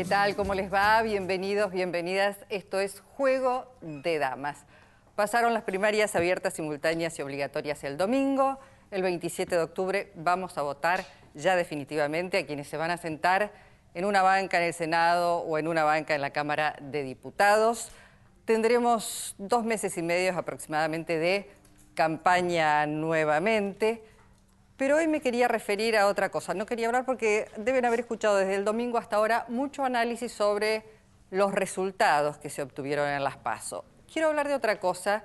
¿Qué tal? ¿Cómo les va? Bienvenidos, bienvenidas. Esto es Juego de Damas. Pasaron las primarias abiertas, simultáneas y obligatorias el domingo. El 27 de octubre vamos a votar ya definitivamente a quienes se van a sentar en una banca en el Senado o en una banca en la Cámara de Diputados. Tendremos 2 meses y medio aproximadamente de campaña nuevamente. Pero hoy me quería referir a otra cosa. No quería hablar porque deben haber escuchado desde el domingo hasta ahora mucho análisis sobre los resultados que se obtuvieron en las PASO. Quiero hablar de otra cosa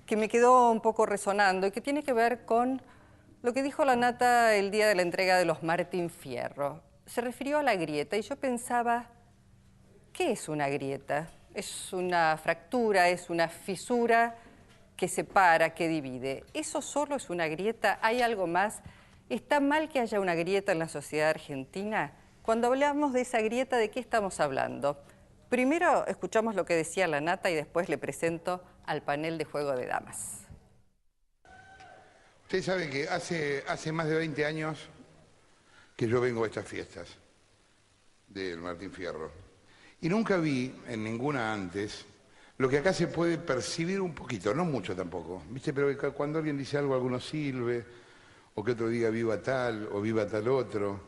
que me quedó un poco resonando y que tiene que ver con lo que dijo la Nata el día de la entrega de los Martín Fierro. Se refirió a la grieta y yo pensaba, ¿qué es una grieta? Es una fractura, es una fisura que separa, que divide. ¿Eso solo es una grieta? ¿Hay algo más? ¿Está mal que haya una grieta en la sociedad argentina? Cuando hablamos de esa grieta, ¿de qué estamos hablando? Primero escuchamos lo que decía la Nata y después le presento al panel de Juego de Damas. Usted sabe que hace más de 20 años que yo vengo a estas fiestas del Martín Fierro. Y nunca vi en ninguna antes lo que acá se puede percibir un poquito, no mucho tampoco, ¿viste? Pero cuando alguien dice algo, alguno silbe, o que otro diga viva tal, o viva tal otro.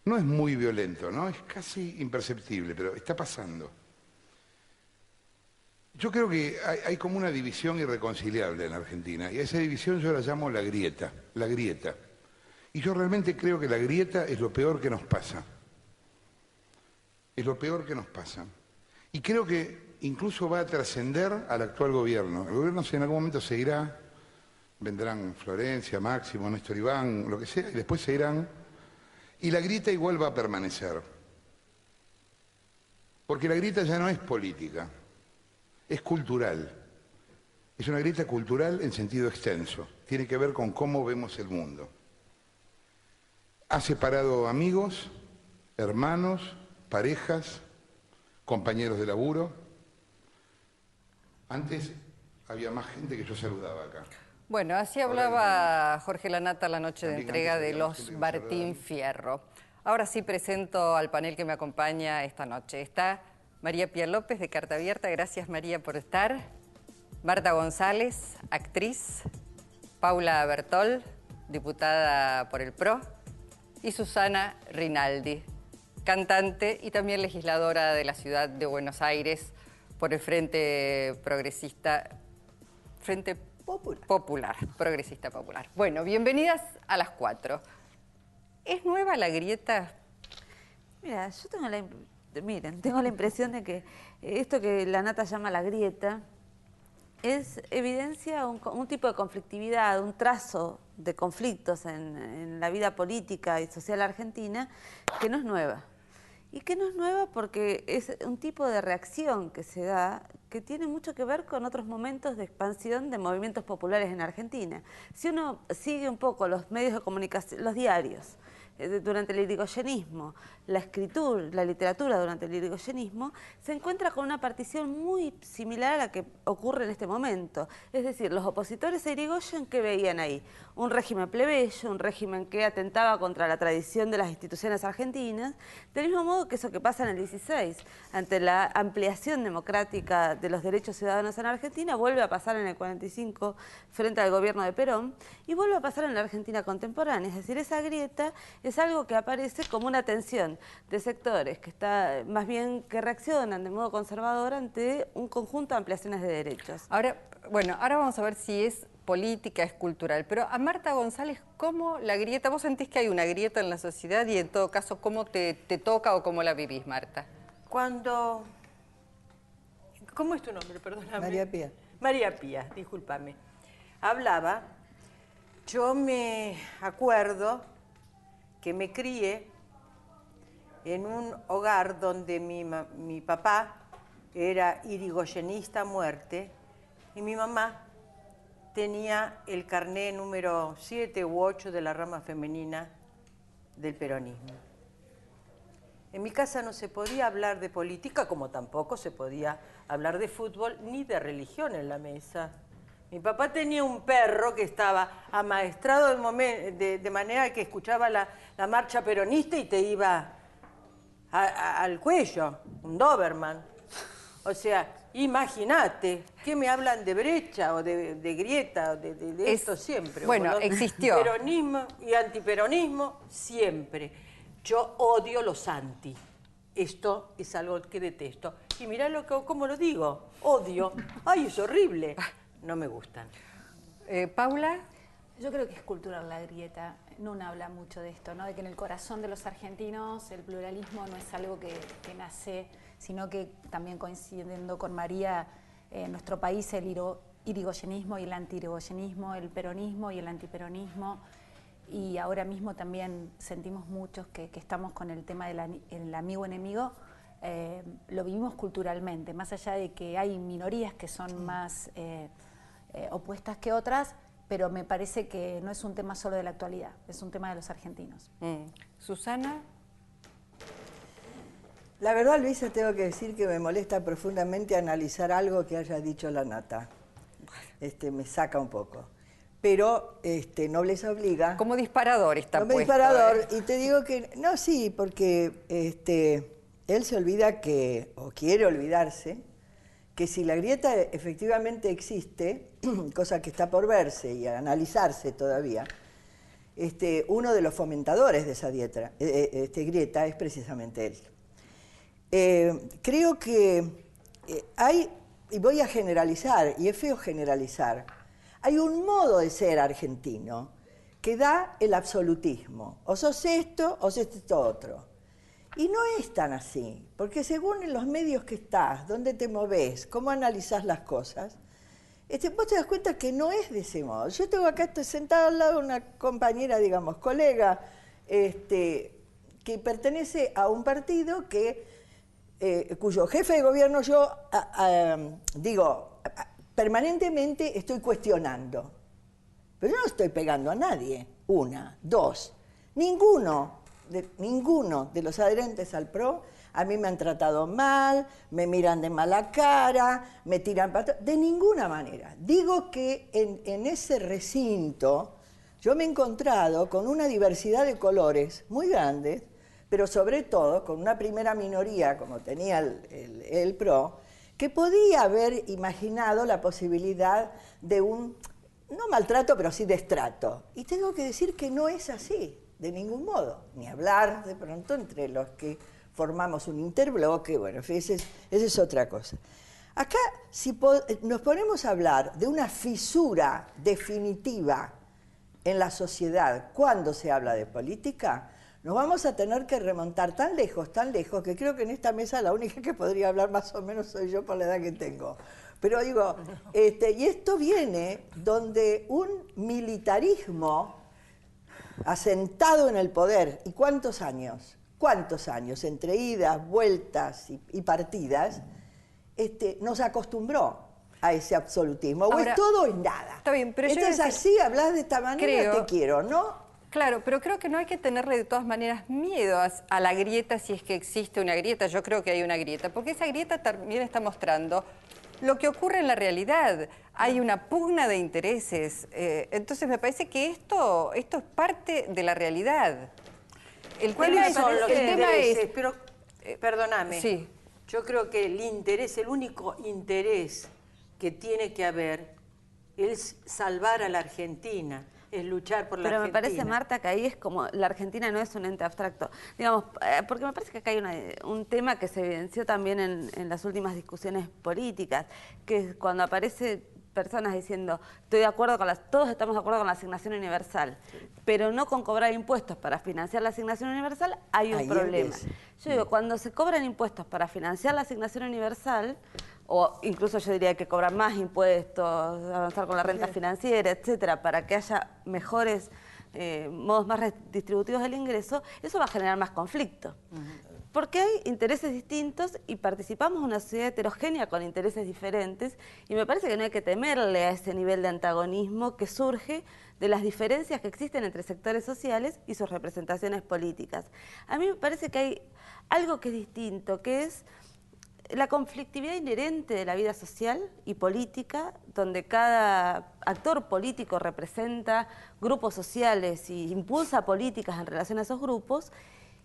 No es muy violento, ¿no? Es casi imperceptible, pero está pasando. Yo creo que hay como una división irreconciliable en Argentina, y a esa división yo la llamo la grieta, la grieta. Y yo realmente creo que la grieta es lo peor que nos pasa. Es lo peor que nos pasa. Y creo que incluso va a trascender al actual gobierno. El gobierno en algún momento se irá, vendrán Florencia, Máximo, Néstor Iván, lo que sea, y después se irán, y la grieta igual va a permanecer. Porque la grieta ya no es política, es cultural. Es una grieta cultural en sentido extenso. Tiene que ver con cómo vemos el mundo. Ha separado amigos, hermanos, parejas, compañeros de laburo. Antes había más gente que yo saludaba acá. Bueno, así hablaba Jorge Lanata la noche de entrega de los Martín Fierro. Ahora sí presento al panel que me acompaña esta noche. Está María Pía López de Carta Abierta. Gracias, María, por estar. Marta González, actriz. Paula Bertol, diputada por el PRO. Y Susana Rinaldi, cantante y también legisladora de la ciudad de Buenos Aires por el Frente Progresista, Frente Popular, Progresista Popular. Bueno, bienvenidas a las 4. ¿Es nueva la grieta? Mira, yo tengo la impresión de que esto que la Nata llama la grieta evidencia un tipo de conflictividad, un trazo de conflictos en la vida política y social argentina que no es nueva. Y que no es nueva porque es un tipo de reacción que se da que tiene mucho que ver con otros momentos de expansión de movimientos populares en Argentina. Si uno sigue un poco los medios de comunicación, los diarios, durante el irigoyenismo, la escritura, la literatura durante el irigoyenismo, se encuentra con una partición muy similar a la que ocurre en este momento. Es decir, los opositores a Irigoyen, ¿qué veían ahí? Un régimen plebeyo, un régimen que atentaba contra la tradición de las instituciones argentinas, del mismo modo que eso que pasa en el 16, ante la ampliación democrática de los derechos ciudadanos en Argentina, vuelve a pasar en el 45 frente al gobierno de Perón, y vuelve a pasar en la Argentina contemporánea. Es decir, esa grieta es algo que aparece como una tensión de sectores que más bien que reaccionan de modo conservador ante un conjunto de ampliaciones de derechos. Ahora vamos a ver si es política, es cultural, pero a Marta González, ¿cómo la grieta? ¿Vos sentís que hay una grieta en la sociedad y en todo caso cómo te toca o cómo la vivís, Marta? ¿Cómo es tu nombre? Perdóname. María Pía. María Pía, discúlpame. Hablaba, yo me acuerdo que me crié en un hogar donde mi papá era irigoyenista a muerte y mi mamá tenía el carné número 7 u 8 de la rama femenina del peronismo. En mi casa no se podía hablar de política, como tampoco se podía hablar de fútbol ni de religión en la mesa. Mi papá tenía un perro que estaba amaestrado de manera que escuchaba la marcha peronista y te iba al cuello, un Doberman. O sea, imagínate, ¿qué me hablan de brecha o de grieta o de esto siempre? Bueno, existió. Peronismo y antiperonismo siempre. Yo odio los anti. Esto es algo que detesto. Y mirá cómo lo digo, odio. Ay, es horrible. No me gustan. Paula. Yo creo que es cultural la grieta. Nuna habla mucho de esto, ¿no? De que en el corazón de los argentinos el pluralismo no es algo que nace, sino que también coincidiendo con María, en nuestro país el irigoyenismo y el antiirigoyenismo, el peronismo y el antiperonismo, y ahora mismo también sentimos muchos que estamos con el tema del amigo-enemigo, lo vivimos culturalmente, más allá de que hay minorías que son más opuestas que otras, pero me parece que no es un tema solo de la actualidad, es un tema de los argentinos. Susana. La verdad, Luisa, tengo que decir que me molesta profundamente analizar algo que haya dicho la Nata. Me saca un poco. Pero nobleza obliga. Como disparador está Como puesto. disparador. Y te digo que, no, sí, porque él se olvida que, o quiere olvidarse, que si la grieta efectivamente existe, cosa que está por verse y analizarse todavía, uno de los fomentadores de esa grieta es precisamente él. Creo que hay, y voy a generalizar, y es feo generalizar, hay un modo de ser argentino que da el absolutismo. O sos esto, o sos esto otro. Y no es tan así, porque según en los medios que estás, dónde te movés, cómo analizás las cosas, vos te das cuenta que no es de ese modo. Yo tengo acá, estoy sentada al lado de una compañera, digamos, colega, que pertenece a un partido cuyo jefe de gobierno yo, permanentemente estoy cuestionando. Pero yo no estoy pegando a nadie. Una, dos. Ninguno de los adherentes al PRO a mí me han tratado mal, me miran de mala cara, me tiran patas, de ninguna manera. Digo que en ese recinto yo me he encontrado con una diversidad de colores muy grandes, pero sobre todo con una primera minoría, como tenía el PRO, que podía haber imaginado la posibilidad de un, no maltrato, pero sí destrato. Y tengo que decir que no es así. De ningún modo, ni hablar de pronto entre los que formamos un interbloque, bueno, esa es otra cosa. Acá, si nos ponemos a hablar de una fisura definitiva en la sociedad cuando se habla de política, nos vamos a tener que remontar tan lejos, que creo que en esta mesa la única que podría hablar más o menos soy yo por la edad que tengo. Pero digo, y esto viene donde un militarismo asentado en el poder, ¿y cuántos años? ¿Cuántos años? Entre idas, vueltas y partidas, nos acostumbró a ese absolutismo. Ahora, o es todo o es nada. Está bien, pero entonces así, hablas de esta manera, te quiero, ¿no? Claro, pero creo que no hay que tenerle de todas maneras miedo a la grieta si es que existe una grieta. Yo creo que hay una grieta, porque esa grieta también está mostrando lo que ocurre en la realidad. Hay una pugna de intereses. Entonces me parece que esto es parte de la realidad. ¿Cuáles son los intereses? Es, pero, perdóname, sí. Yo creo que el único interés que tiene que haber es salvar a la Argentina, es luchar por la Argentina. Pero me parece, Marta, que ahí es como la Argentina no es un ente abstracto. Digamos, porque me parece que acá hay un tema que se evidenció también en las últimas discusiones políticas, que es cuando aparece personas diciendo, estoy de acuerdo todos estamos de acuerdo con la asignación universal, pero no con cobrar impuestos para financiar la asignación universal, hay un problema. Yo digo, cuando se cobran impuestos para financiar la asignación universal, o incluso yo diría que cobrar más impuestos, avanzar con la renta financiera, etcétera, para que haya mejores modos más redistributivos del ingreso, eso va a generar más conflicto. Porque hay intereses distintos y participamos en una sociedad heterogénea con intereses diferentes, y me parece que no hay que temerle a ese nivel de antagonismo que surge de las diferencias que existen entre sectores sociales y sus representaciones políticas. A mí me parece que hay algo que es distinto, que es la conflictividad inherente de la vida social y política, donde cada actor político representa grupos sociales y impulsa políticas en relación a esos grupos,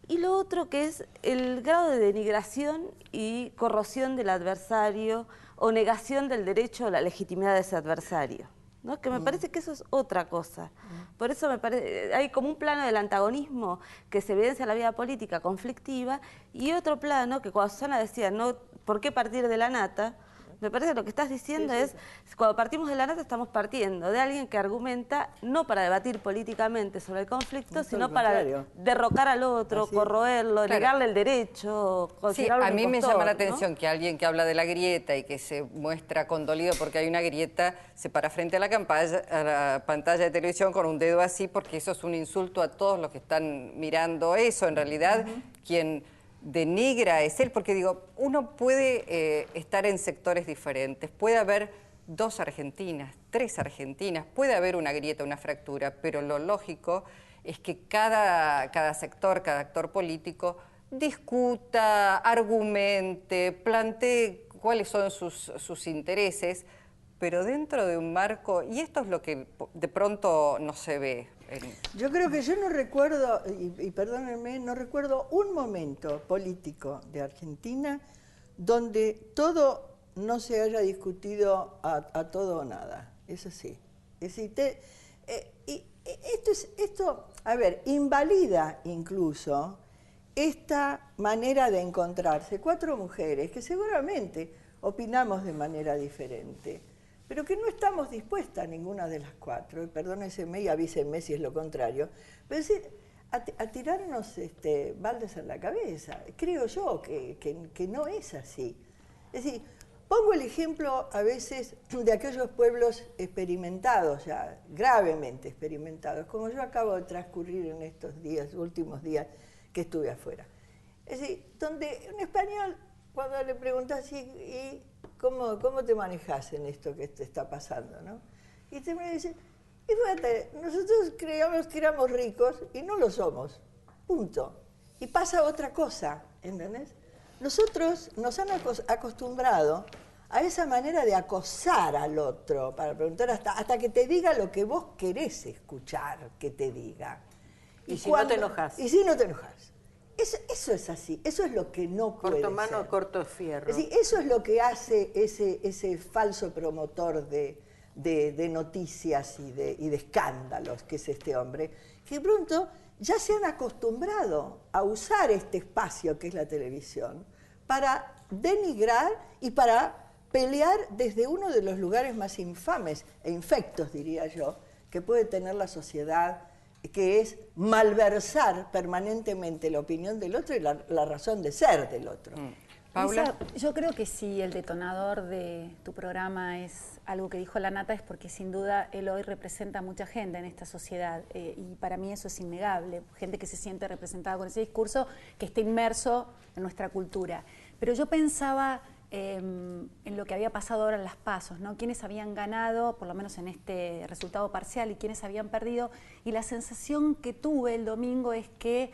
Y lo otro que es el grado de denigración y corrosión del adversario o negación del derecho o la legitimidad de ese adversario, ¿no? Que me parece que eso es otra cosa. Por eso me parece, hay como un plano del antagonismo que se evidencia en la vida política conflictiva y otro plano que cuando Susana decía, no, ¿por qué partir de la nata? Me parece que lo que estás diciendo es, cuando partimos de la nata estamos partiendo de alguien que argumenta no para debatir políticamente sobre el conflicto, sino para derrocar al otro, corroerlo, negarle el derecho, Sí, considerarlo a un mí me impostor, llama la ¿no? atención que alguien que habla de la grieta y que se muestra condolido porque hay una grieta, se para frente a la pantalla de televisión con un dedo así, porque eso es un insulto a todos los que están mirando eso. En realidad, quien denigra es él, porque digo, uno puede estar en sectores diferentes, puede haber 2 Argentinas, 3 Argentinas, puede haber una grieta, una fractura, pero lo lógico es que cada sector, cada actor político discuta, argumente, plantee cuáles son sus intereses, pero dentro de un marco, y esto es lo que de pronto no se ve. Yo creo que yo no recuerdo, y perdónenme, no recuerdo un momento político de Argentina donde todo no se haya discutido a todo o nada. Eso sí. Es decir, esto, a ver, invalida incluso esta manera de encontrarse 4 mujeres que seguramente opinamos de manera diferente, pero que no estamos dispuestas ninguna de las 4, y perdónenseme y avísenme si es lo contrario, pero es decir, a tirarnos baldes en la cabeza. Creo yo que no es así. Es decir, pongo el ejemplo a veces de aquellos pueblos experimentados, ya gravemente experimentados, como yo acabo de transcurrir en estos días, últimos días que estuve afuera. Es decir, donde un español, cuando le preguntas, ¿y cómo te manejas en esto que te está pasando, ¿no? Y te me dice, y fíjate, nosotros creíamos que éramos ricos y no lo somos, punto. Y pasa otra cosa, ¿entendés? Nosotros nos han acostumbrado a esa manera de acosar al otro, para preguntar hasta que te diga lo que vos querés escuchar que te diga. Y si no te enojas. Y si no te enojas. Eso es así, eso es lo que no puede ser. Corto mano, corto fierro. Es decir, eso es lo que hace ese falso promotor de noticias y de escándalos que es este hombre, que de pronto ya se han acostumbrado a usar este espacio que es la televisión para denigrar y para pelear desde uno de los lugares más infames e infectos, diría yo, que puede tener la sociedad, que es malversar permanentemente la opinión del otro y la razón de ser del otro. Paula. Lisa, yo creo que si el detonador de tu programa es algo que dijo la Nata, es porque sin duda él hoy representa a mucha gente en esta sociedad y para mí eso es innegable, gente que se siente representada con ese discurso, que está inmerso en nuestra cultura. Pero yo pensaba en lo que había pasado ahora en las PASO, ¿no? Quiénes habían ganado, por lo menos en este resultado parcial, y quiénes habían perdido, y la sensación que tuve el domingo es que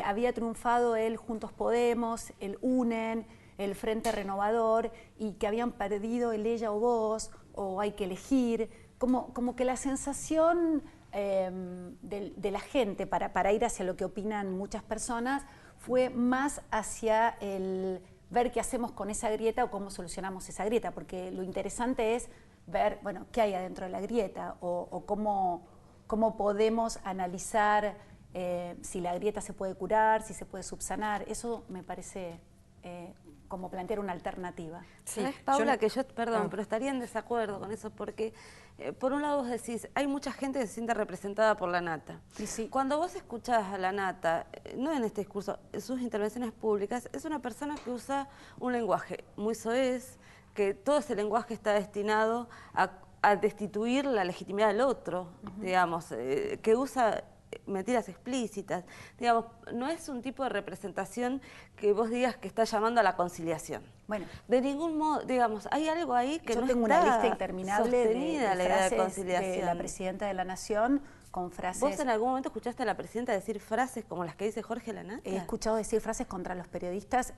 había triunfado el Juntos Podemos, el UNEN, el Frente Renovador, y que habían perdido el Ella o Vos, o Hay que Elegir, como que la sensación de la gente para ir hacia lo que opinan muchas personas fue más hacia el ver qué hacemos con esa grieta o cómo solucionamos esa grieta, porque lo interesante es ver, bueno, qué hay adentro de la grieta o cómo podemos analizar si la grieta se puede curar, si se puede subsanar. Eso me parece como plantear una alternativa. Sí, ¿sabes, Paula? Pero estaría en desacuerdo con eso, porque por un lado vos decís, hay mucha gente que se siente representada por la Nata. Y sí. Cuando vos escuchás a la Nata, no en este discurso, en sus intervenciones públicas, es una persona que usa un lenguaje muy soez, que todo ese lenguaje está destinado a destituir la legitimidad del otro, digamos, que usa mentiras explícitas, digamos, no es un tipo de representación que vos digas que está llamando a la conciliación. Bueno, de ningún modo, digamos, hay algo ahí que yo no tengo está una lista interminable de frases conciliación de la Presidenta de la Nación con frases... ¿Vos en algún momento escuchaste a la Presidenta decir frases como las que dice Jorge Lanata? He escuchado decir frases contra los periodistas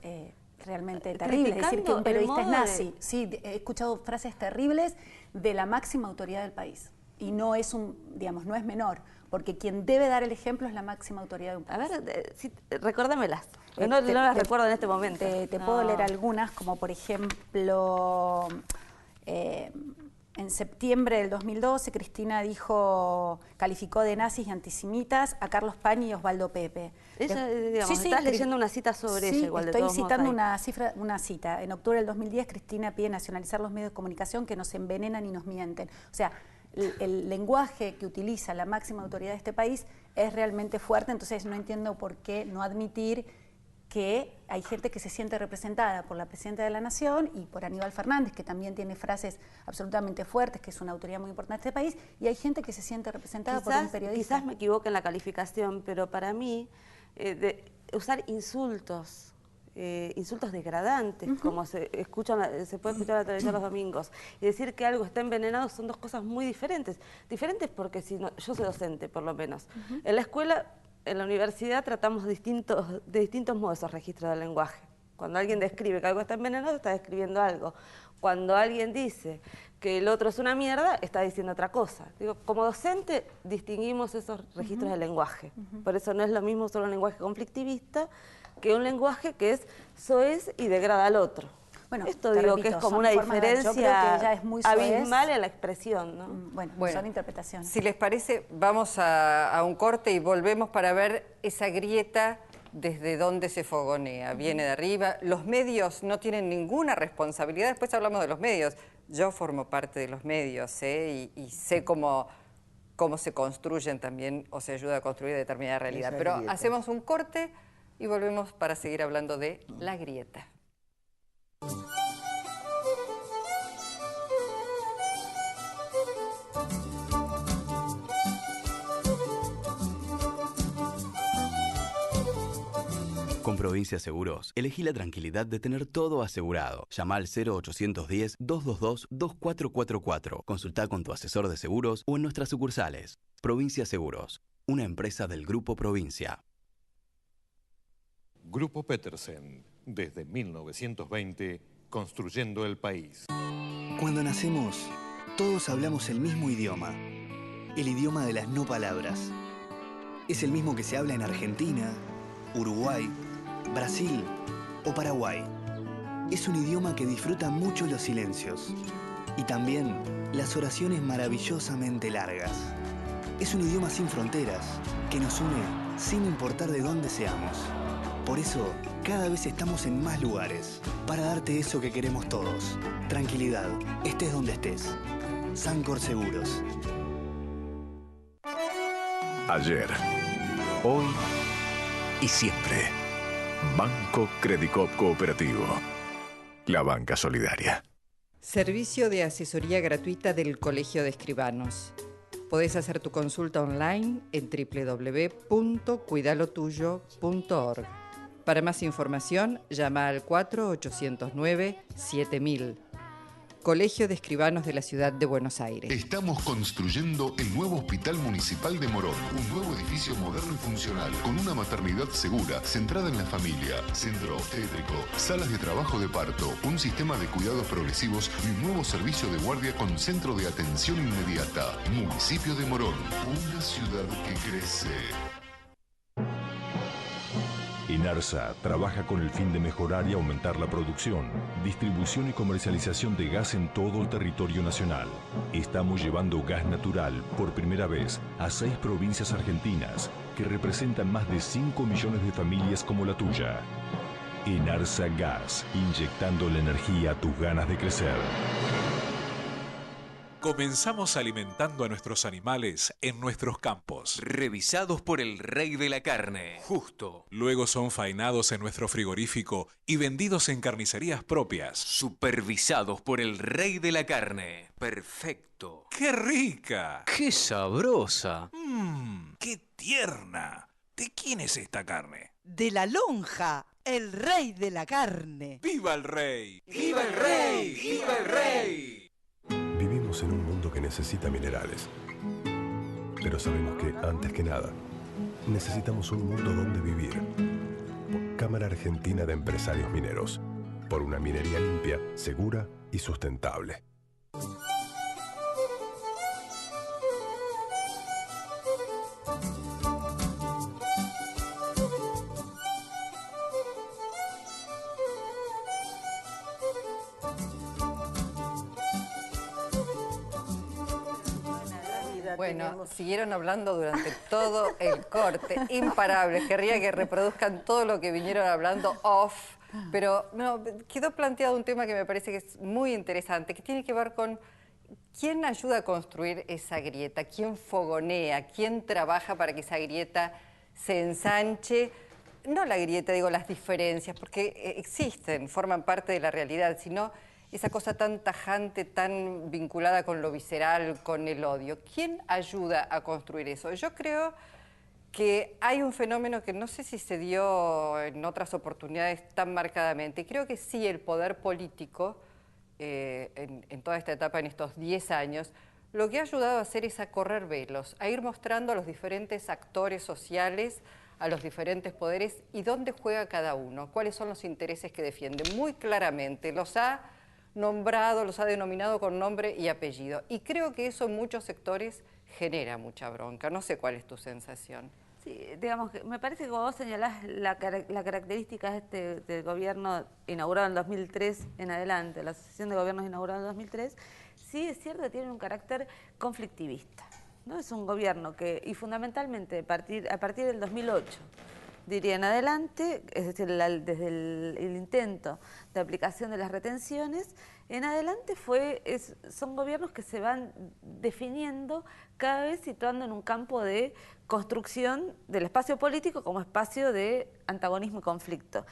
realmente terribles, decir que un periodista es nazi. Sí, he escuchado frases terribles de la máxima autoridad del país. y no es digamos, no es menor, porque quien debe dar el ejemplo es la máxima autoridad de un país. A ver, recuérdamelas. No las recuerdo en este momento. Te puedo leer algunas, como por ejemplo, en septiembre del 2012, Cristina calificó de nazis y antisemitas a Carlos Pañi y Osvaldo Pepe. Ella, digamos, estás leyendo una cita sobre ella, igual de estoy todos citando modos una cita. En octubre del 2010, Cristina pide nacionalizar los medios de comunicación que nos envenenan y nos mienten. O sea, el lenguaje que utiliza la máxima autoridad de este país es realmente fuerte, entonces no entiendo por qué no admitir que hay gente que se siente representada por la Presidenta de la Nación y por Aníbal Fernández, que también tiene frases absolutamente fuertes, que es una autoridad muy importante de este país, y hay gente que se siente representada por un periodista. Quizás me equivoque en la calificación, pero para mí, usar insultos degradantes, como se puede escuchar en la televisión los domingos, y decir que algo está envenenado son dos cosas muy diferentes. Diferentes porque yo soy docente, por lo menos. En la escuela, en la universidad, tratamos de distintos modos esos registros del lenguaje. Cuando alguien describe que algo está envenenado, está describiendo algo. Cuando alguien dice que el otro es una mierda, está diciendo otra cosa. Digo, como docente, distinguimos esos registros del lenguaje. Por eso no es lo mismo solo un lenguaje conflictivista que un lenguaje que es soez y degrada al otro. Bueno, esto digo que es como una diferencia abismal en la expresión, ¿no? Bueno, son interpretaciones. Si les parece, vamos a un corte y volvemos para ver esa grieta desde dónde se fogonea. Viene de arriba. Los medios no tienen ninguna responsabilidad. Después hablamos de los medios. Yo formo parte de los medios, y sé cómo se construyen también o se ayuda a construir determinada realidad. Pero hacemos un corte y volvemos para seguir hablando de la grieta. Con Provincia Seguros, elegí la tranquilidad de tener todo asegurado. Llama al 0810-222-2444. Consultá con tu asesor de seguros o en nuestras sucursales. Provincia Seguros, una empresa del Grupo Provincia. Grupo Petersen, desde 1920, construyendo el país. Cuando nacemos, todos hablamos el mismo idioma, el idioma de las no palabras. Es el mismo que se habla en Argentina, Uruguay, Brasil o Paraguay. Es un idioma que disfruta mucho los silencios y también las oraciones maravillosamente largas. Es un idioma sin fronteras que nos une sin importar de dónde seamos. Por eso, cada vez estamos en más lugares para darte eso que queremos todos. Tranquilidad, estés donde estés. Sancor Seguros. Ayer, hoy y siempre. Banco Credicop Cooperativo. La banca solidaria. Servicio de asesoría gratuita del Colegio de Escribanos. Podés hacer tu consulta online en www.cuidalotuyo.org. Para más información, llama al 4809-7000. Colegio de Escribanos de la Ciudad de Buenos Aires. Estamos construyendo el nuevo Hospital Municipal de Morón, un nuevo edificio moderno y funcional, con una maternidad segura, centrada en la familia, centro obstétrico, salas de trabajo de parto, un sistema de cuidados progresivos y un nuevo servicio de guardia con centro de atención inmediata. Municipio de Morón, una ciudad que crece. Inarsa trabaja con el fin de mejorar y aumentar la producción, distribución y comercialización de gas en todo el territorio nacional. Estamos llevando gas natural por primera vez a 6 provincias argentinas que representan más de 5 millones de familias como la tuya. Inarsa Gas, inyectando la energía a tus ganas de crecer. Comenzamos alimentando a nuestros animales en nuestros campos. Revisados por el rey de la carne, Justo. Luego son faenados en nuestro frigorífico y vendidos en carnicerías propias. Supervisados por el rey de la carne, Perfecto. ¡Qué rica! ¡Qué sabrosa! ¡Qué tierna! ¿De quién es esta carne? De la lonja, el rey de la carne. ¡Viva el rey! ¡Viva el rey! ¡Viva el rey! Vivimos en un mundo que necesita minerales. Pero sabemos que, antes que nada, necesitamos un mundo donde vivir. Cámara Argentina de Empresarios Mineros. Por una minería limpia, segura y sustentable. Bueno, tenemos. siguieron hablando durante todo el corte, imparables. Querría que reproduzcan todo lo que vinieron hablando off, pero no, quedó planteado un tema que me parece que es muy interesante, que tiene que ver con quién ayuda a construir esa grieta, quién fogonea, quién trabaja para que esa grieta se ensanche. No la grieta, digo, las diferencias, porque existen, forman parte de la realidad, sino esa cosa tan tajante, tan vinculada con lo visceral, con el odio. ¿Quién ayuda a construir eso? Yo creo que hay un fenómeno que no sé si se dio en otras oportunidades tan marcadamente. Creo que sí, el poder político, en toda esta etapa, en estos 10 años, lo que ha ayudado a hacer es a correr velos, a ir mostrando a los diferentes actores sociales, a los diferentes poderes y dónde juega cada uno, cuáles son los intereses que defiende. Muy claramente los ha nombrado, los ha denominado con nombre y apellido. Y creo que eso en muchos sectores genera mucha bronca. No sé cuál es tu sensación. Sí, digamos que me parece que vos señalás la característica del gobierno inaugurado en 2003 en adelante, la Asociación de Gobiernos inaugurada en 2003, sí es cierto que tiene un carácter conflictivista, ¿no? Es un gobierno que, y fundamentalmente a partir del 2008, diría en adelante, es decir, desde el intento de aplicación de las retenciones, en adelante son gobiernos que se van definiendo cada vez situando en un campo de construcción del espacio político como espacio de antagonismo y conflicto.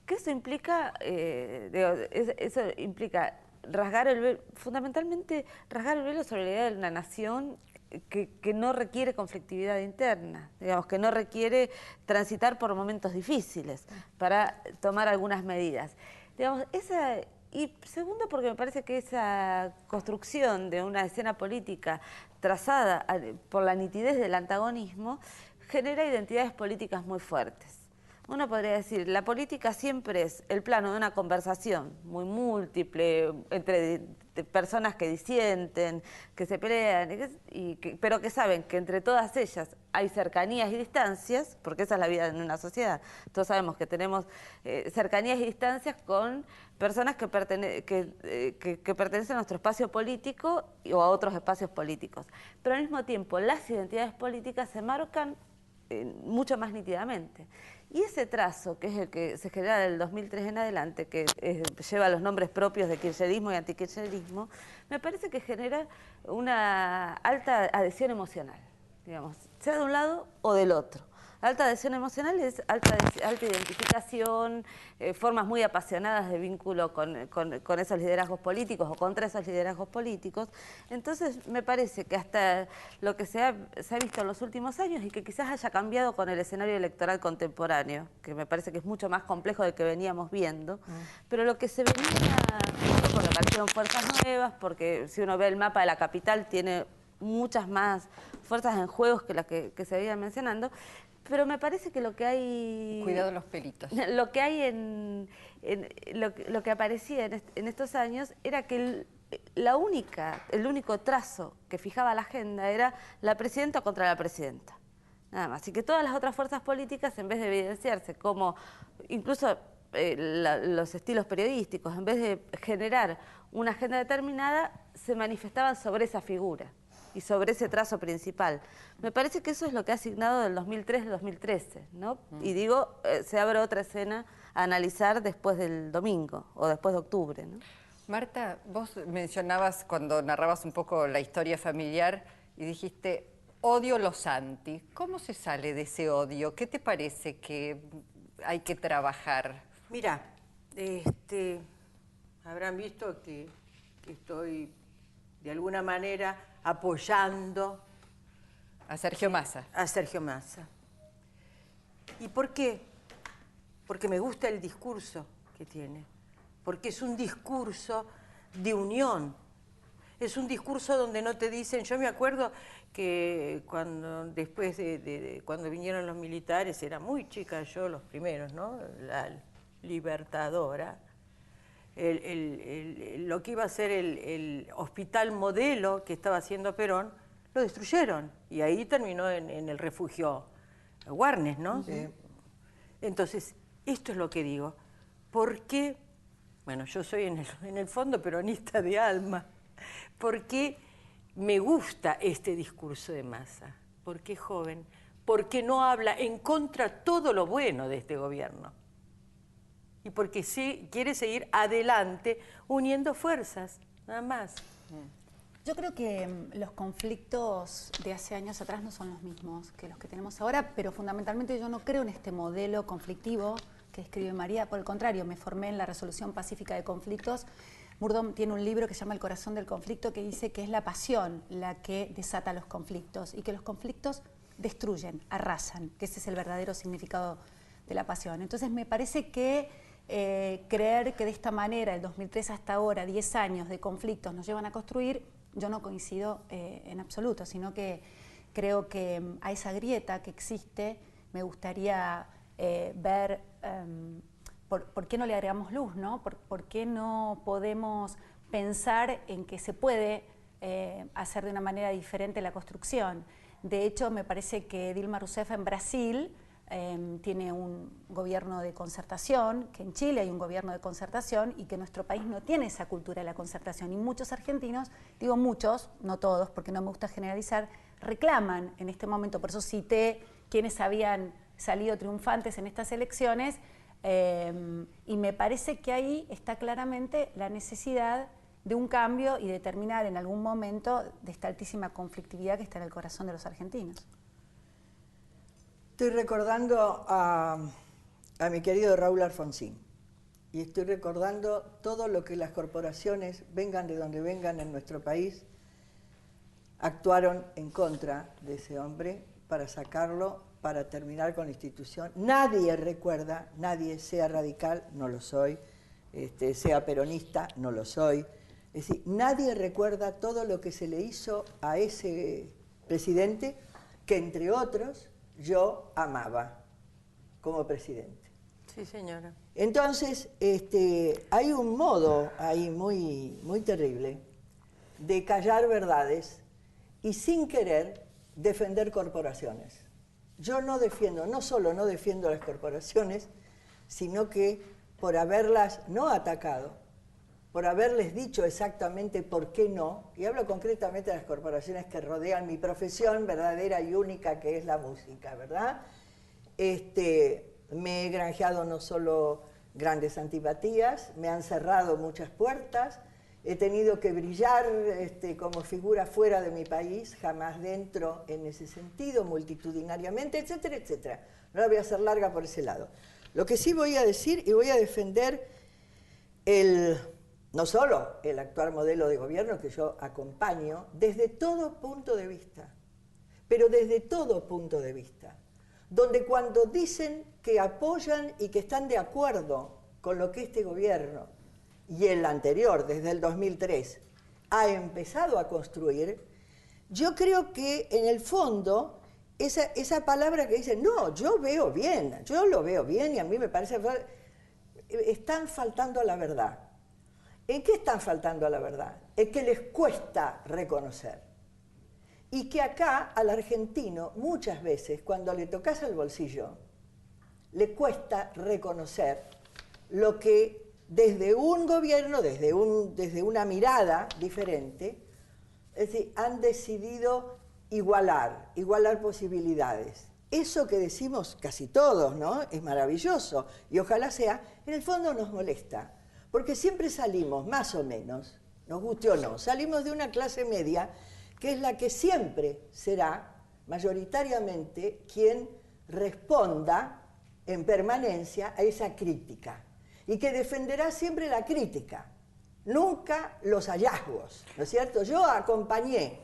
¿Qué eso implica? Eso implica rasgar el velo, fundamentalmente rasgar el velo sobre la idea de una nación que no requiere conflictividad interna, digamos, que no requiere transitar por momentos difíciles para tomar algunas medidas. Digamos, y segundo, porque me parece que esa construcción de una escena política trazada por la nitidez del antagonismo genera identidades políticas muy fuertes. Uno podría decir, la política siempre es el plano de una conversación muy múltiple, entre personas que disienten, que se pelean, pero que saben que entre todas ellas hay cercanías y distancias, porque esa es la vida en una sociedad. Todos sabemos que tenemos cercanías y distancias con personas que pertenecen a nuestro espacio político o a otros espacios políticos. Pero al mismo tiempo, las identidades políticas se marcan mucho más nítidamente. Y ese trazo, que es el que se genera del 2003 en adelante, que lleva los nombres propios de kirchnerismo y antikirchnerismo, me parece que genera una alta adhesión emocional, digamos, sea de un lado o del otro. Alta adhesión emocional es alta identificación, formas muy apasionadas de vínculo con esos liderazgos políticos o contra esos liderazgos políticos. Entonces me parece que hasta lo que se ha visto en los últimos años y que quizás haya cambiado con el escenario electoral contemporáneo, que me parece que es mucho más complejo del que veníamos viendo, pero lo que se venía, porque aparecieron fuerzas nuevas, porque si uno ve el mapa de la capital tiene muchas más fuerzas en juego que las que se venían mencionando. Pero me parece que lo que hay... Cuidado los pelitos. Lo que hay lo que aparecía en estos años era que el único trazo que fijaba la agenda era la presidenta contra la presidenta. Nada más. Y que todas las otras fuerzas políticas, en vez de evidenciarse como incluso los estilos periodísticos, en vez de generar una agenda determinada, se manifestaban sobre esa figura y sobre ese trazo principal. Me parece que eso es lo que ha asignado del 2003 al 2013, ¿no? Y digo, se abre otra escena a analizar después del domingo o después de octubre, ¿no? Marta, vos mencionabas cuando narrabas un poco la historia familiar y dijiste, odio los anti. ¿Cómo se sale de ese odio? ¿Qué te parece que hay que trabajar? Mira, habrán visto que estoy de alguna manera apoyando a Sergio Massa. A Sergio Massa. ¿Y por qué? Porque me gusta el discurso que tiene. Porque es un discurso de unión. Es un discurso donde no te dicen... Yo me acuerdo que después cuando vinieron los militares, era muy chica yo, los primeros, ¿no? La Libertadora. Lo que iba a ser el hospital modelo que estaba haciendo Perón, lo destruyeron. Y ahí terminó en el refugio Warnes, ¿no? Sí. Entonces, esto es lo que digo. ¿Por qué? Bueno, yo soy en el fondo peronista de alma. ¿Por qué me gusta este discurso de Massa, porque es joven, porque no habla en contra de todo lo bueno de este gobierno y porque sí quiere seguir adelante uniendo fuerzas, nada más. Yo creo que los conflictos de hace años atrás no son los mismos que los que tenemos ahora, pero fundamentalmente yo no creo en este modelo conflictivo que escribe María. Por el contrario, me formé en la resolución pacífica de conflictos. Murdoch tiene un libro que se llama El corazón del conflicto, que dice que es la pasión la que desata los conflictos y que los conflictos destruyen, arrasan, que ese es el verdadero significado de la pasión. Entonces me parece que creer que de esta manera, el 2003 hasta ahora, 10 años de conflictos nos llevan a construir, yo no coincido en absoluto, sino que creo que a esa grieta que existe me gustaría ver por qué no le agregamos luz, ¿no? ¿Por qué no podemos pensar en que se puede hacer de una manera diferente la construcción? De hecho, me parece que Dilma Rousseff en Brasil tiene un gobierno de concertación, que en Chile hay un gobierno de concertación y que nuestro país no tiene esa cultura de la concertación. Y muchos argentinos, digo muchos, no todos, porque no me gusta generalizar, reclaman en este momento, por eso cité quienes habían salido triunfantes en estas elecciones, y me parece que ahí está claramente la necesidad de un cambio y de terminar en algún momento de esta altísima conflictividad que está en el corazón de los argentinos. Estoy recordando a mi querido Raúl Alfonsín y estoy recordando todo lo que las corporaciones, vengan de donde vengan en nuestro país, actuaron en contra de ese hombre para sacarlo, para terminar con la institución. Nadie recuerda, nadie, sea radical, no lo soy, sea peronista, no lo soy. Es decir, nadie recuerda todo lo que se le hizo a ese presidente que, entre otros, yo amaba como presidente. Sí, señora. Entonces, hay un modo ahí muy terrible de callar verdades y sin querer defender corporaciones. Yo no defiendo, no solo no defiendo a las corporaciones, sino que por haberlas no atacado, por haberles dicho exactamente por qué no, y hablo concretamente de las corporaciones que rodean mi profesión verdadera y única, que es la música, ¿verdad? Me he granjeado no solo grandes antipatías, me han cerrado muchas puertas, he tenido que brillar como figura fuera de mi país, jamás dentro en ese sentido, multitudinariamente, etcétera, etcétera. No la voy a hacer larga por ese lado. Lo que sí voy a decir, y voy a defender no solo el actual modelo de gobierno que yo acompaño, desde todo punto de vista, pero desde todo punto de vista, donde cuando dicen que apoyan y que están de acuerdo con lo que este gobierno y el anterior, desde el 2003, ha empezado a construir, yo creo que en el fondo esa palabra que dicen, no, yo veo bien, yo lo veo bien y a mí me parece, están faltando a la verdad. ¿En qué están faltando a la verdad? Es que les cuesta reconocer. Y que acá al argentino muchas veces cuando le tocas el bolsillo le cuesta reconocer lo que desde un gobierno, desde una mirada diferente, es decir, han decidido igualar posibilidades. Eso que decimos casi todos, ¿no? Es maravilloso y ojalá sea, en el fondo nos molesta, porque siempre salimos, más o menos, nos guste o no, salimos de una clase media que es la que siempre será mayoritariamente quien responda en permanencia a esa crítica y que defenderá siempre la crítica, nunca los hallazgos, ¿no es cierto? Yo acompañé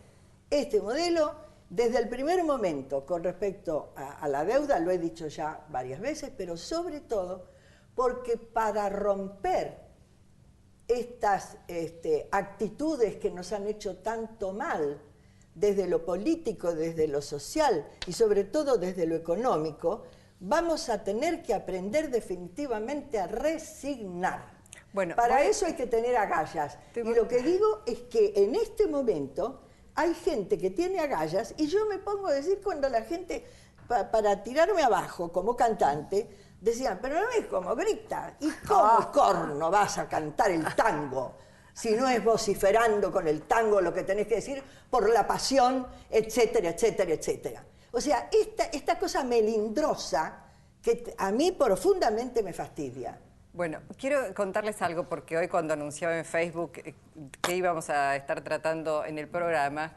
este modelo desde el primer momento con respecto a la deuda, lo he dicho ya varias veces, pero sobre todo porque para romper estas actitudes que nos han hecho tanto mal desde lo político, desde lo social y sobre todo desde lo económico, vamos a tener que aprender definitivamente a resignar. Bueno, para eso hay que tener agallas. Y lo que digo es que en este momento hay gente que tiene agallas y yo me pongo a decir cuando la gente, para tirarme abajo como cantante, decían, pero no es como grita, ¿y cómo corno vas a cantar el tango si no es vociferando con el tango lo que tenés que decir, por la pasión, etcétera, etcétera, etcétera. O sea, esta cosa melindrosa que a mí profundamente me fastidia. Bueno, quiero contarles algo porque hoy cuando anunciaba en Facebook que íbamos a estar tratando en el programa,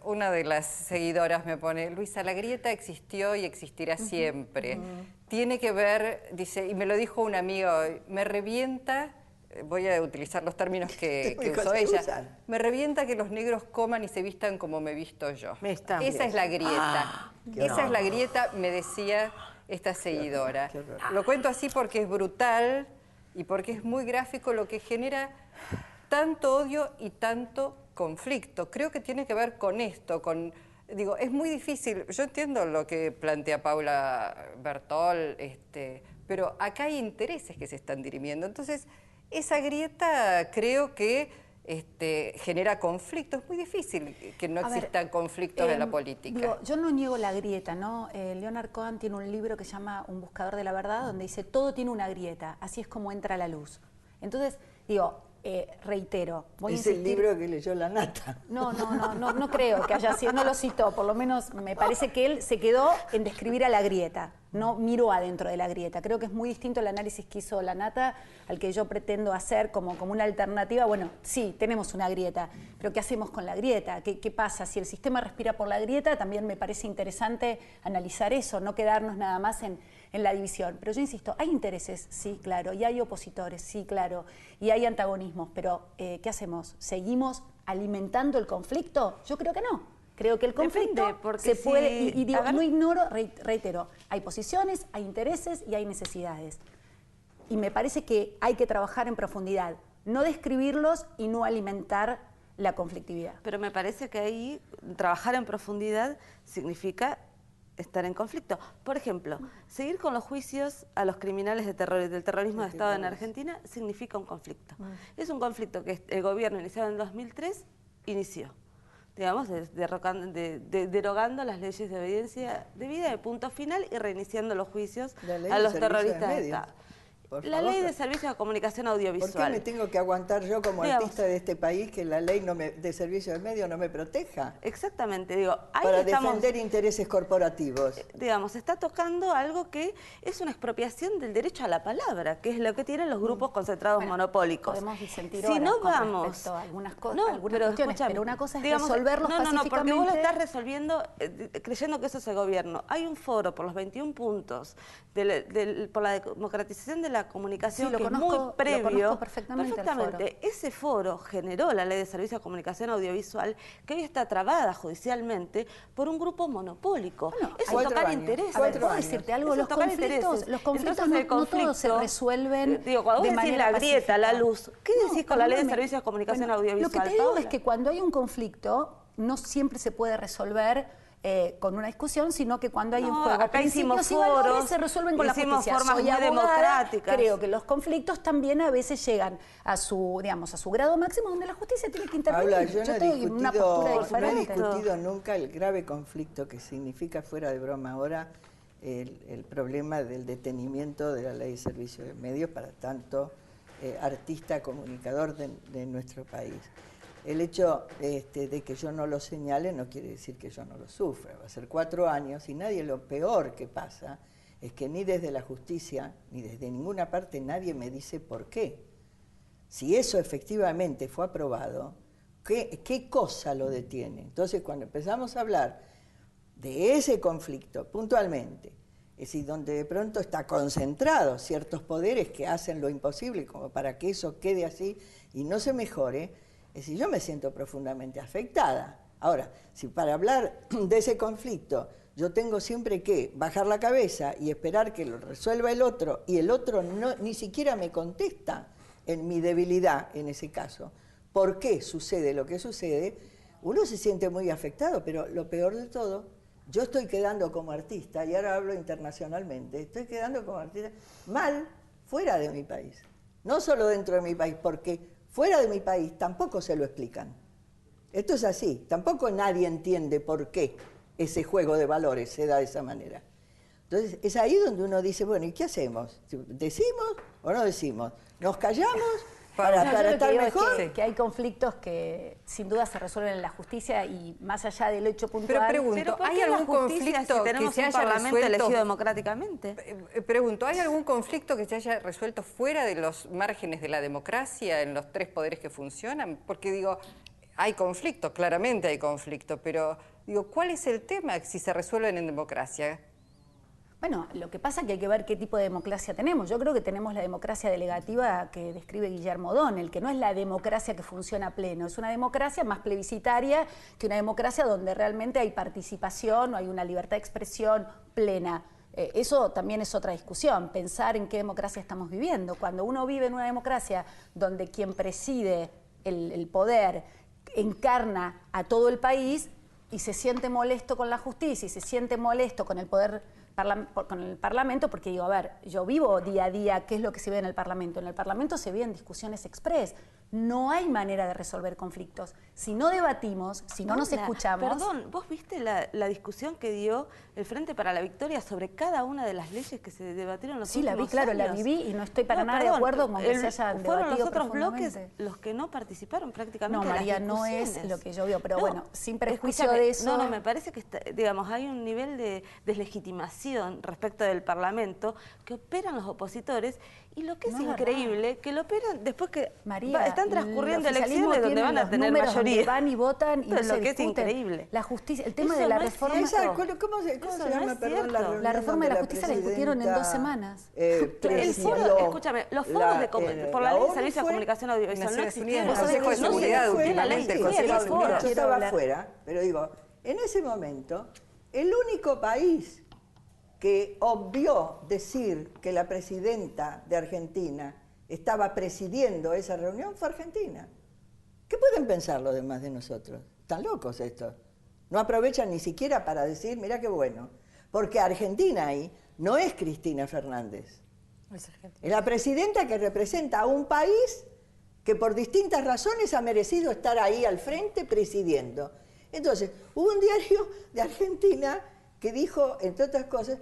una de las seguidoras me pone, Luisa, la grieta existió y existirá siempre. Tiene que ver, dice, y me lo dijo un amigo, me revienta, voy a utilizar los términos que usó ella, me revienta que los negros coman y se vistan como me visto yo. Esa es la grieta. Esa es la grieta, me decía esta seguidora. Lo cuento así porque es brutal y porque es muy gráfico lo que genera tanto odio y tanto conflicto. Creo que tiene que ver con esto, digo, es muy difícil. Yo entiendo lo que plantea Paula Bertol, pero acá hay intereses que se están dirimiendo. Entonces, esa grieta creo que genera conflictos. Es muy difícil que no existan conflictos en la política. Digo, yo no niego la grieta, ¿no? Leonard Cohen tiene un libro que se llama Un buscador de la verdad, donde dice, todo tiene una grieta, así es como entra la luz. Entonces, digo, reitero, voy a insistir. Es el libro que leyó la Nata. No creo que haya sido, no lo citó, por lo menos me parece que él se quedó en describir a la grieta, no miró adentro de la grieta. Creo que es muy distinto el análisis que hizo la Nata al que yo pretendo hacer como una alternativa. Bueno, sí, tenemos una grieta, pero ¿qué hacemos con la grieta? ¿Qué pasa? Si el sistema respira por la grieta, también me parece interesante analizar eso, no quedarnos nada más en la división. Pero yo insisto, hay intereses, sí, claro, y hay opositores, sí, claro, y hay antagonismos, pero ¿qué hacemos? ¿Seguimos alimentando el conflicto? Yo creo que no. Creo que el conflicto se puede, y digo, no ignoro, reitero, hay posiciones, hay intereses y hay necesidades. Y me parece que hay que trabajar en profundidad, no describirlos y no alimentar la conflictividad. Pero me parece que ahí trabajar en profundidad significa estar en conflicto. Por ejemplo, seguir con los juicios a los criminales de terror, del terrorismo de Estado en Argentina significa un conflicto. Es un conflicto que el gobierno iniciado en 2003 inició, digamos, derogando las leyes de obediencia debida de punto final y reiniciando los juicios a los terroristas de Estado. La ley de servicios de comunicación audiovisual. ¿Por qué me tengo que aguantar yo como artista de este país que la ley de servicios de medios no me proteja? Exactamente, digo, ahí para defender intereses corporativos. Digamos, está tocando algo que es una expropiación del derecho a la palabra, que es lo que tienen los grupos concentrados monopólicos. Podemos disentir si no vamos respecto a algunas cosas, pero cuestiones, pero una cosa es resolverlos pacíficamente. Porque vos lo estás resolviendo creyendo que eso es el gobierno. Hay un foro por los 21 puntos por la democratización de la comunicación, que es muy previo. Lo conozco perfectamente. Ese foro generó la ley de servicios de comunicación audiovisual, que hoy está trabada judicialmente por un grupo monopólico. Bueno, eso es tocar intereses. ¿Puedo decirte algo? Los conflictos no todos se resuelven cuando de vos decís la grieta, la luz, ¿qué decís con la ley de servicios de comunicación audiovisual? Lo que te digo es que cuando hay un conflicto, no siempre se puede resolver con una discusión, sino que cuando hay un juego, acá principios y valores se resuelven con la justicia. Formas Soy muy democráticas. Creo que los conflictos también a veces llegan a su grado máximo, donde la justicia tiene que intervenir. Paula, yo no he discutido nunca el grave conflicto que significa, fuera de broma ahora, el problema del detenimiento de la ley de servicios de medios para tanto artista, comunicador de nuestro país. El hecho de que yo no lo señale no quiere decir que yo no lo sufra. Va a ser 4 años y lo peor que pasa es que ni desde la justicia, ni desde ninguna parte nadie me dice por qué. Si eso efectivamente fue aprobado, ¿qué cosa lo detiene? Entonces, cuando empezamos a hablar de ese conflicto puntualmente, es decir, donde de pronto está concentrado ciertos poderes que hacen lo imposible como para que eso quede así y no se mejore, es decir, yo me siento profundamente afectada. Ahora, si para hablar de ese conflicto yo tengo siempre que bajar la cabeza y esperar que lo resuelva el otro, y el otro ni siquiera me contesta en mi debilidad en ese caso, ¿por qué sucede lo que sucede? Uno se siente muy afectado, pero lo peor de todo, yo estoy quedando como artista, y ahora hablo internacionalmente, estoy quedando como artista mal fuera de mi país. No solo dentro de mi país, porque fuera de mi país tampoco se lo explican. Esto es así, tampoco nadie entiende por qué ese juego de valores se da de esa manera. Entonces, es ahí donde uno dice, bueno, ¿y qué hacemos? ¿Decimos o no decimos? ¿Nos callamos para yo lo que estar digo es mejor. que hay conflictos que sin duda se resuelven en la justicia y más allá del hecho puntual. Pero pregunto, ¿hay algún conflicto que se haya parlamento elegido resuelto? democráticamente? Pregunto, ¿hay algún conflicto que se haya resuelto fuera de los márgenes de la democracia, en los tres poderes que funcionan? Porque digo, hay conflicto, claramente hay conflicto, pero digo, ¿cuál es el tema si se resuelven en democracia? Bueno, lo que pasa es que hay que ver qué tipo de democracia tenemos. Yo creo que tenemos la democracia delegativa que describe Guillermo O'Donnell, que no es la democracia que funciona a pleno, es una democracia más plebiscitaria que una democracia donde realmente hay participación o hay una libertad de expresión plena. Eso también es otra discusión, pensar en qué democracia estamos viviendo. Cuando uno vive en una democracia donde quien preside el poder encarna a todo el país y se siente molesto con la justicia y se siente molesto con el poder con el Parlamento, porque digo, a ver, yo vivo día a día qué es lo que se ve en el Parlamento. En el Parlamento se viven discusiones express. No hay manera de resolver conflictos. Si no debatimos, si no nos escuchamos... Perdón, ¿vos viste la discusión que dio el Frente para la Victoria sobre cada una de las leyes que se debatieron en los últimos años? Sí, la vi, claro, la viví y no estoy para nada de acuerdo con que se hayan debatido fueron los otros bloques profundamente. los que no participaron prácticamente No, en María, las no discusiones. es lo que yo veo, pero No, bueno, sin prejuicio escúchame, de eso... No, me parece que, digamos, hay un nivel de deslegitimación respecto del Parlamento que operan los opositores y lo que es increíble, que lo operan después que María, están transcurriendo el oficialismo elecciones donde tiene van a los tener números donde mayoría. van y votan y Esto es no lo se que es discuten. increíble. La justicia, el tema Eso de la no es reforma... cierto. ¿Cómo se Eso llama, no es perdón, la cierto. reunión La reforma de donde la justicia la discutieron en 2 semanas. El foro, escúchame, los foros por la ley de servicio de comunicación audiovisual no existían. El Consejo de Seguridad, últimamente, el Consejo de Seguridad. Yo estaba afuera, pero digo, en ese momento, el único país que obvió decir que la presidenta de Argentina estaba presidiendo esa reunión fue Argentina. ¿Qué pueden pensar los demás de nosotros? Están locos estos. No aprovechan ni siquiera para decir, mira qué bueno. Porque Argentina ahí no es Cristina Fernández. Es la presidenta que representa a un país que por distintas razones ha merecido estar ahí al frente presidiendo. Entonces, hubo un diario de Argentina que dijo, entre otras cosas,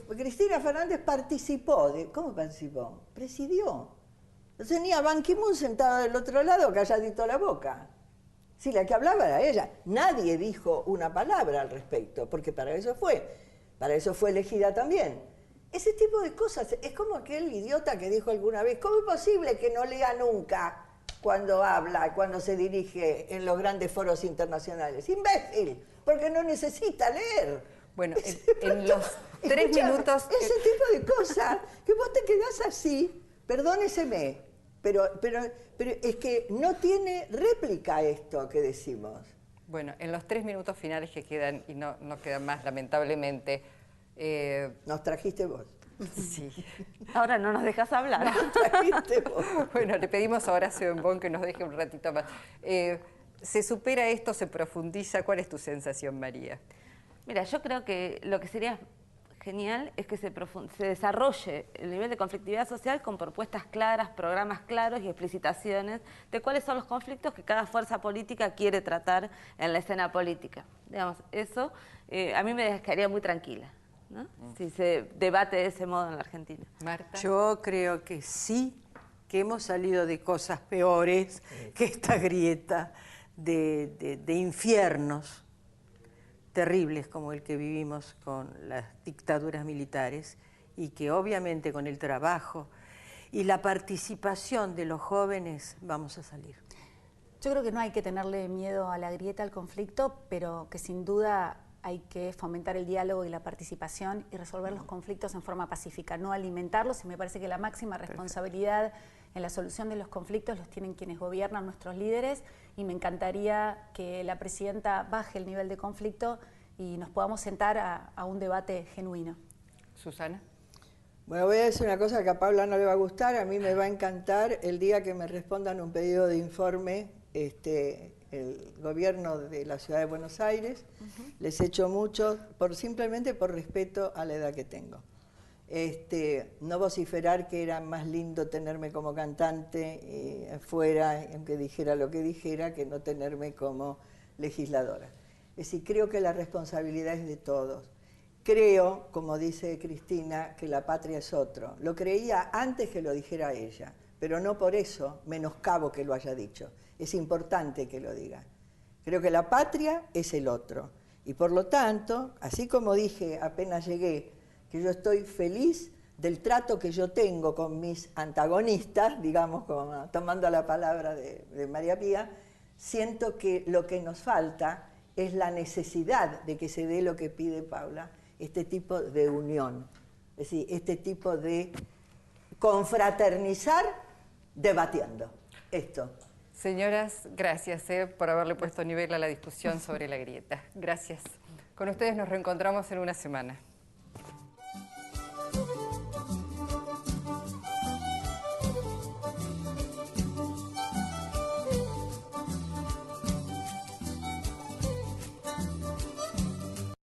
Cristina Fernández participó. ¿Cómo participó? Presidió. Entonces ni a Ban Ki-moon sentado del otro lado calladito la boca. Sí, la que hablaba era ella. Nadie dijo una palabra al respecto, porque para eso fue elegida también. Ese tipo de cosas, es como aquel idiota que dijo alguna vez, ¿cómo es posible que no lea nunca cuando habla, cuando se dirige en los grandes foros internacionales? ¡Imbécil! Porque no necesita leer. Bueno, en los 3 minutos... Ese tipo de cosas, que vos te quedás así, perdóneseme, pero es que no tiene réplica esto que decimos. Bueno, en los 3 minutos finales que quedan, y no quedan más, lamentablemente... Nos trajiste vos. Sí. Ahora no nos dejas hablar. Nos trajiste vos. Bueno, le pedimos a Horacio Embón que nos deje un ratito más. ¿Se supera esto, se profundiza? ¿Cuál es tu sensación, María? Mira, yo creo que lo que sería genial es que se desarrolle el nivel de conflictividad social con propuestas claras, programas claros y explicitaciones de cuáles son los conflictos que cada fuerza política quiere tratar en la escena política. Digamos, eso a mí me dejaría muy tranquila, ¿no? Si se debate de ese modo en la Argentina. Marta. Yo creo que sí, que hemos salido de cosas peores que esta grieta de infiernos terribles como el que vivimos con las dictaduras militares y que obviamente con el trabajo y la participación de los jóvenes vamos a salir. Yo creo que no hay que tenerle miedo a la grieta, al conflicto, pero que sin duda hay que fomentar el diálogo y la participación y resolver los conflictos en forma pacífica, no alimentarlos, y me parece que la máxima responsabilidad en la solución de los conflictos los tienen quienes gobiernan, nuestros líderes, y me encantaría que la presidenta baje el nivel de conflicto y nos podamos sentar a un debate genuino. Susana. Bueno, voy a decir una cosa que a Paula no le va a gustar, a mí me va a encantar el día que me respondan un pedido de informe el gobierno de la Ciudad de Buenos Aires. Les echo mucho, simplemente por respeto a la edad que tengo. No vociferar que era más lindo tenerme como cantante fuera, aunque dijera lo que dijera, que no tenerme como legisladora. Es decir, creo que la responsabilidad es de todos. Creo, como dice Cristina, que la patria es otro. Lo creía antes que lo dijera ella, pero no por eso menoscabo que lo haya dicho. Es importante que lo diga. Creo que la patria es el otro. Y por lo tanto, así como dije apenas llegué, que yo estoy feliz del trato que yo tengo con mis antagonistas, digamos, como, tomando la palabra de María Pía, siento que lo que nos falta es la necesidad de que se dé lo que pide Paula, este tipo de unión, es decir, este tipo de confraternizar debatiendo esto. Señoras, gracias por haberle puesto nivel a la discusión sobre la grieta. Gracias. Con ustedes nos reencontramos en una semana.